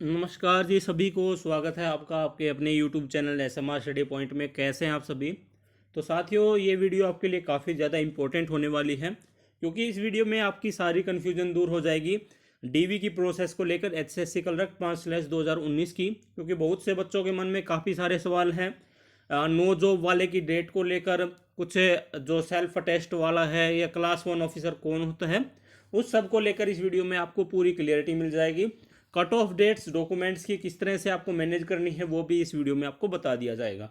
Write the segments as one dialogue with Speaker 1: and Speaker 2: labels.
Speaker 1: नमस्कार जी, सभी को स्वागत है आपका आपके अपने YouTube channel SMR study point में। कैसे हैं आप सभी। तो साथियों, ये वीडियो आपके लिए काफ़ी ज़्यादा इंपॉर्टेंट होने वाली है, क्योंकि इस वीडियो में आपकी सारी कन्फ्यूजन दूर हो जाएगी डीवी की प्रोसेस को लेकर HSC क्लर्क 5/2019 की। क्योंकि बहुत से बच्चों के मन में काफ़ी सारे सवाल हैं नो जॉब वाले की डेट को लेकर, कुछ जो सेल्फ अटेस्ट वाला है या क्लास 1 ऑफिसर कौन होता है, उस सब को लेकर इस वीडियो में आपको पूरी क्लियरिटी मिल जाएगी। कट ऑफ डेट्स डॉक्यूमेंट्स की किस तरह से आपको मैनेज करनी है वो भी इस वीडियो में आपको बता दिया जाएगा।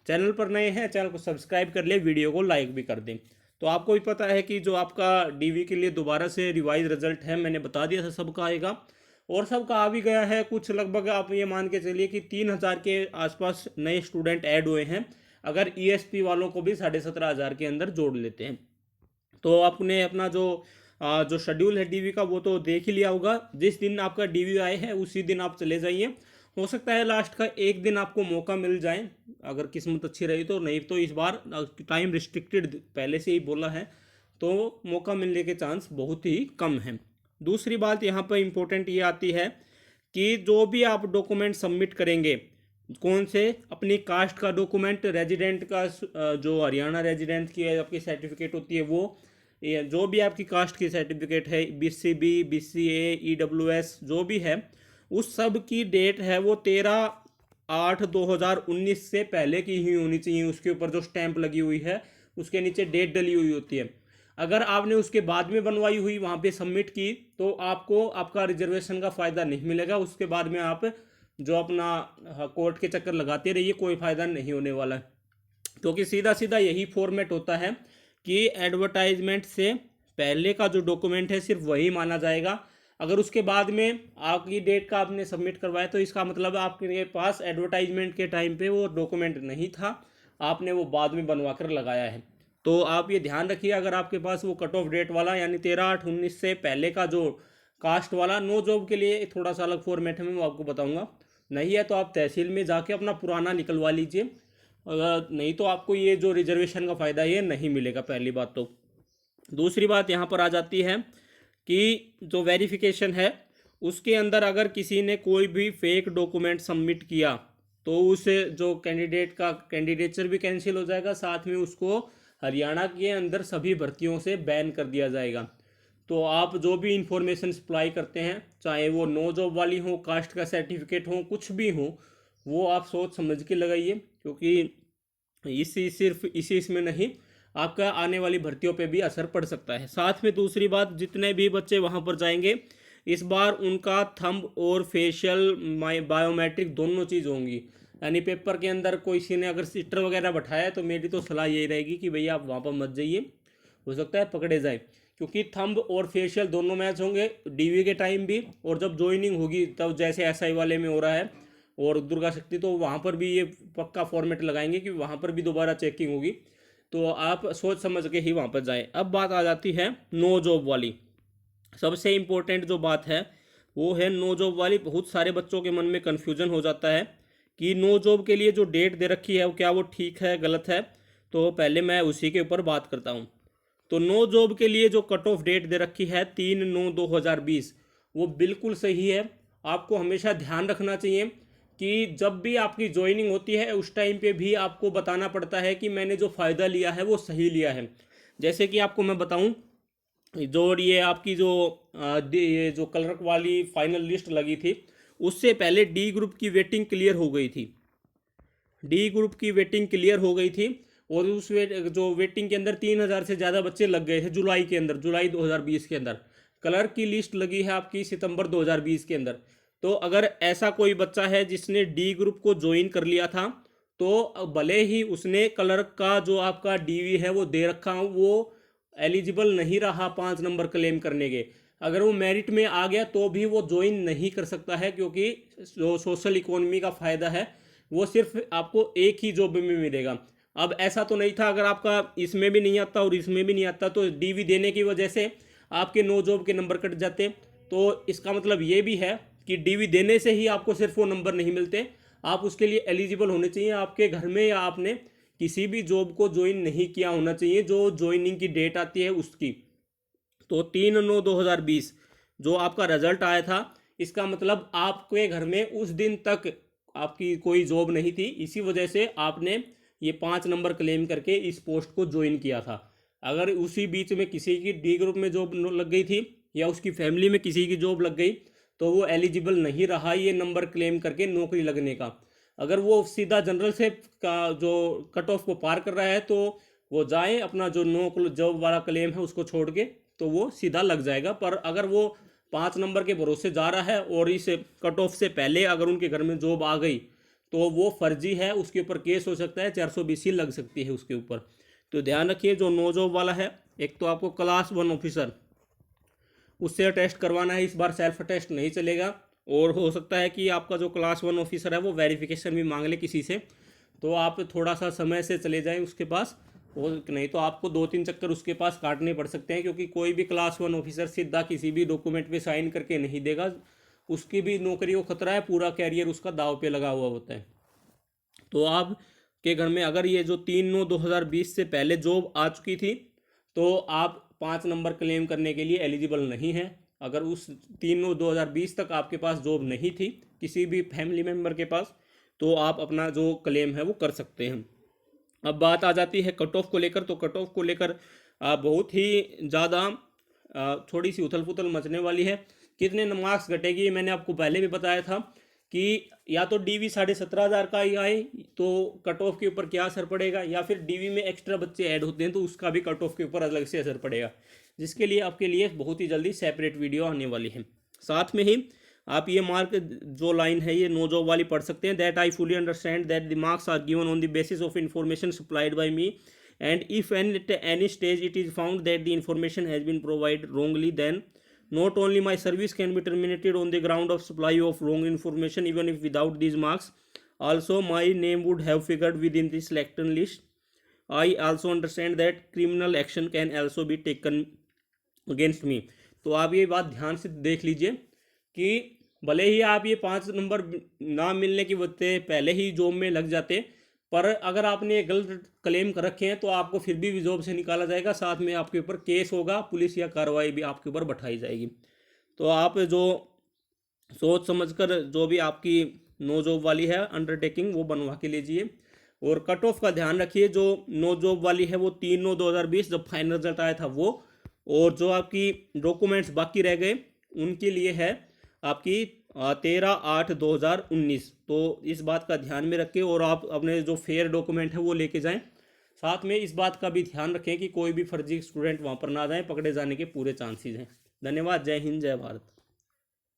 Speaker 1: चैनल पर नए हैं, चैनल को सब्सक्राइब कर ले, वीडियो को लाइक भी कर दें। तो आपको भी पता है कि जो आपका डीवी के लिए दोबारा से रिवाइज रिजल्ट है, मैंने बता दिया था सबका आएगा और सबका आ भी गया है। कुछ लगभग आप ये मान के चलिए कि 3,000 के आसपास नए स्टूडेंट ऐड हुए हैं, अगर ईएसपी वालों को भी 17,500 के अंदर जोड़ लेते हैं। तो आपने अपना जो शेड्यूल है डीवी का वो तो देख ही लिया होगा। जिस दिन आपका डीवी आए है उसी दिन आप चले जाइए। हो सकता है लास्ट का एक दिन आपको मौका मिल जाए, अगर किस्मत अच्छी रही तो। नहीं तो इस बार टाइम रिस्ट्रिक्टेड पहले से ही बोला है, तो मौका मिलने के चांस बहुत ही कम हैं। दूसरी बात यहाँ पर इम्पोर्टेंट ये आती है कि जो भी आप डॉक्यूमेंट सबमिट करेंगे, कौन से, अपनी कास्ट का डॉक्यूमेंट, रेजिडेंट का जो हरियाणा रेजिडेंट की आपकी सर्टिफिकेट होती है वो, ये जो भी आपकी कास्ट की सर्टिफिकेट है, BCB, BCA, EWS जो भी है, उस सब की डेट है वो 13/8/2019 से पहले की ही होनी चाहिए। उसके ऊपर जो स्टैंप लगी हुई है उसके नीचे डेट डली हुई होती है। अगर आपने उसके बाद में बनवाई हुई वहाँ पे सबमिट की तो आपको आपका रिजर्वेशन का फ़ायदा नहीं मिलेगा। उसके बाद में आप जो अपना कोर्ट के चक्कर लगाते रहिए, कोई फ़ायदा नहीं होने वाला है। क्योंकि सीधा सीधा यही फॉर्मेट होता है कि एडवर्टाइजमेंट से पहले का जो डॉक्यूमेंट है सिर्फ वही माना जाएगा। अगर उसके बाद में आपकी डेट का आपने सबमिट करवाया तो इसका मतलब आपके पास एडवर्टाइजमेंट के टाइम पे वो डॉक्यूमेंट नहीं था, आपने वो बाद में बनवा कर लगाया है। तो आप ये ध्यान रखिए, अगर आपके पास वो कट ऑफ डेट वाला यानी 13/8/19 से पहले का जो कास्ट वाला नो जॉब के लिए थोड़ा सा अलग फॉर्मेट है, मैं वो आपको बताऊंगा। नहीं है तो आप तहसील में जाके अपना पुराना निकलवा लीजिए, अगर नहीं तो आपको ये जो रिजर्वेशन का फ़ायदा ये नहीं मिलेगा, पहली बात तो। दूसरी बात यहाँ पर आ जाती है कि जो वेरिफिकेशन है उसके अंदर अगर किसी ने कोई भी फेक डॉक्यूमेंट सबमिट किया तो उस जो कैंडिडेट का कैंडिडेचर भी कैंसिल हो जाएगा, साथ में उसको हरियाणा के अंदर सभी भर्तियों से बैन कर दिया जाएगा। तो आप जो भी इंफॉर्मेशन सप्लाई करते हैं, चाहे वो नो जॉब वाली हो, कास्ट का सर्टिफिकेट हो, कुछ भी हो, वो आप सोच समझ के लगाइए। क्योंकि इसी सिर्फ इसी इसमें नहीं, आपका आने वाली भर्तियों पे भी असर पड़ सकता है। साथ में दूसरी बात, जितने भी बच्चे वहाँ पर जाएंगे इस बार उनका थंब और फेशियल बायोमेट्रिक दोनों चीज़ होंगी। यानी पेपर के अंदर किसी ने अगर सिस्टर वगैरह बैठाया है तो मेरी तो सलाह यही रहेगी कि भैया आप वहाँ पर मत जाइए, हो सकता है पकड़े जाए। क्योंकि थंब और फेशियल दोनों मैच होंगे डीवी के टाइम भी, और जब ज्वाइनिंग होगी तब जैसे एसआई वाले में हो रहा है और दुर्गा शक्ति, तो वहाँ पर भी ये पक्का फॉर्मेट लगाएंगे कि वहाँ पर भी दोबारा चेकिंग होगी। तो आप सोच समझ के ही वहाँ पर जाएं। अब बात आ जाती है नो जॉब वाली। सबसे इम्पोर्टेंट जो बात है वो है नो जॉब वाली। बहुत सारे बच्चों के मन में कन्फ्यूजन हो जाता है कि नो जॉब के लिए जो डेट दे रखी है वो क्या वो ठीक है गलत है। तो पहले मैं उसी के ऊपर बात करता हूँ। तो नो जॉब के लिए जो कट ऑफ डेट दे रखी है 3/9/2020, वो बिल्कुल सही है। आपको हमेशा ध्यान रखना चाहिए कि जब भी आपकी ज्वाइनिंग होती है उस टाइम पे भी आपको बताना पड़ता है कि मैंने जो फ़ायदा लिया है वो सही लिया है। जैसे कि आपको मैं बताऊं, जो ये आपकी जो ये जो क्लर्क वाली फाइनल लिस्ट लगी थी उससे पहले डी ग्रुप की वेटिंग क्लियर हो गई थी। डी ग्रुप की वेटिंग क्लियर हो गई थी और उस जो वेटिंग के अंदर 3,000 से ज़्यादा बच्चे लग गए थे जुलाई के अंदर, जुलाई 2020 के अंदर। क्लर्क की लिस्ट लगी है आपकी सितंबर 2020 के अंदर। तो अगर ऐसा कोई बच्चा है जिसने डी ग्रुप को ज्वाइन कर लिया था, तो भले ही उसने क्लर्क का जो आपका डीवी है वो दे रखा हो, वो एलिजिबल नहीं रहा 5 नंबर क्लेम करने के, अगर वो मेरिट में आ गया तो भी वो ज्वाइन नहीं कर सकता है। क्योंकि जो सोशल इकोनॉमी का फ़ायदा है वो सिर्फ आपको एक ही जॉब में मिलेगा। अब ऐसा तो नहीं था, अगर आपका इसमें भी नहीं आता और इसमें भी नहीं आता तो डीवी देने की वजह से आपके नो जॉब के नंबर कट जाते। तो इसका मतलब ये भी है कि डीवी देने से ही आपको सिर्फ वो नंबर नहीं मिलते, आप उसके लिए एलिजिबल होने चाहिए। आपके घर में या आपने किसी भी जॉब को ज्वाइन नहीं किया होना चाहिए जो ज्वाइनिंग की डेट आती है उसकी। तो 3/9/2020 जो आपका रिजल्ट आया था, इसका मतलब आपके घर में उस दिन तक आपकी कोई जॉब नहीं थी, इसी वजह से आपने ये 5 नंबर क्लेम करके इस पोस्ट को ज्वाइन किया था। अगर उसी बीच में किसी की डी ग्रुप में जॉब लग गई थी या उसकी फैमिली में किसी की जॉब लग गई तो वो एलिजिबल नहीं रहा ये नंबर क्लेम करके नौकरी लगने का। अगर वो सीधा जनरल से का जो कट ऑफ को पार कर रहा है तो वो जाए अपना जो नो जॉब वाला क्लेम है उसको छोड़ के, तो वो सीधा लग जाएगा। पर अगर वो 5 नंबर के भरोसे जा रहा है और इस कट ऑफ से पहले अगर उनके घर में जॉब आ गई तो वो फर्जी है, उसके ऊपर केस हो सकता है, 420 लग सकती है उसके ऊपर। तो ध्यान रखिए, जो नो जॉब वाला है, एक तो आपको क्लास 1 ऑफिसर उससे टेस्ट करवाना है, इस बार सेल्फ टेस्ट नहीं चलेगा। और हो सकता है कि आपका जो क्लास 1 ऑफिसर है वो वेरिफिकेशन भी मांग ले किसी से, तो आप थोड़ा सा समय से चले जाएं उसके पास, और नहीं तो आपको 2-3 चक्कर उसके पास काटने पड़ सकते हैं, क्योंकि कोई भी क्लास 1 ऑफिसर सीधा किसी भी डॉक्यूमेंट पे साइन करके नहीं देगा, उसकी भी नौकरी को खतरा है, पूरा कैरियर उसका दाव पे लगा हुआ होता है। तो आप के घर में अगर ये जो 3/9/2020 से पहले जॉब आ चुकी थी तो आप 5 नंबर क्लेम करने के लिए एलिजिबल नहीं है। अगर उस 3/9/2020 तक आपके पास जॉब नहीं थी किसी भी फैमिली मेम्बर के पास, तो आप अपना जो क्लेम है वो कर सकते हैं। अब बात आ जाती है कट ऑफ को लेकर। तो कट ऑफ को लेकर बहुत ही ज़्यादा थोड़ी सी उथल पुथल मचने वाली है। कितने मार्क्स घटेगी मैंने आपको पहले भी बताया था कि या तो डीवी 17,500 का ही आए तो कट ऑफ के ऊपर क्या असर पड़ेगा, या फिर डीवी में एक्स्ट्रा बच्चे ऐड होते हैं तो उसका भी कट ऑफ के ऊपर अलग से असर पड़ेगा, जिसके लिए आपके लिए बहुत ही जल्दी सेपरेट वीडियो आने वाली है। साथ में ही आप ये मार्क जो लाइन है ये नो जॉब वाली पढ़ सकते हैं। That I fully understand that the marks are given on the basis of information supplied by me and if at any stage it is found that the information has been provided wrongly, then not only my service can be terminated on the ground of supply of wrong information, even if without these marks, also my name would have figured within the selection list. I also understand that criminal action can also be taken against me. तो आप ये बात ध्यान से देख लीजिए कि भले ही आप ये 5 नंबर ना मिलने की वजह से पहले ही जॉब में लग जाते, पर अगर आपने गलत क्लेम कर रखे हैं तो आपको फिर भी जॉब से निकाला जाएगा, साथ में आपके ऊपर केस होगा, पुलिस या कार्रवाई भी आपके ऊपर बैठाई जाएगी। तो आप जो सोच समझकर जो भी आपकी नो जॉब वाली है अंडरटेकिंग वो बनवा के लीजिए। और कट ऑफ का ध्यान रखिए, जो नो जॉब वाली है वो 3/9/2020 जब फाइनल रिजल्ट आया था वो, और जो आपकी डॉक्यूमेंट्स बाकी रह गए उनके लिए है आपकी 13/8/2019। तो इस बात का ध्यान में रखें और आप अपने जो फेयर डॉक्यूमेंट है वो लेके जाएं। साथ में इस बात का भी ध्यान रखें कि कोई भी फर्जी स्टूडेंट वहाँ पर ना जाए, पकड़े जाने के पूरे चांसेस हैं। धन्यवाद। जय हिंद, जय भारत।